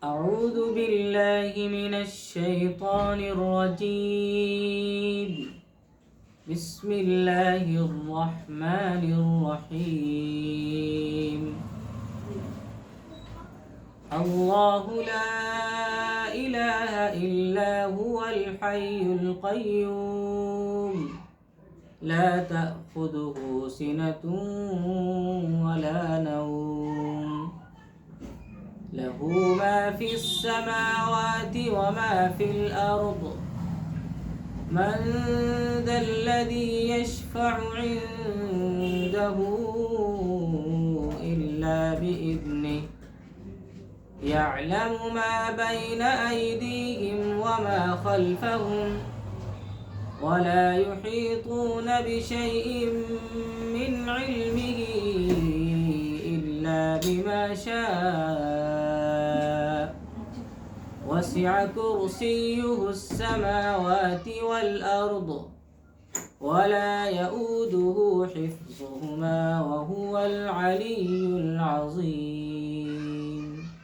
أعوذ بالله من الشيطان الرجيم. بسم الله الرحمن الرحيم. الله لا إله إلا هو الحي القيوم لا تأخذه سنة ولا نوم له ما في السماوات وما في الأرض من ذا الذي يشفع عنده إلا بإذنه يعلم ما بين أيديهم وما خلفهم ولا يحيطون بشيء من علمه إلا بما شاء وسع كرسيه السماوات والأرض ولا يؤوده حفظهما وهو العلي العظيم.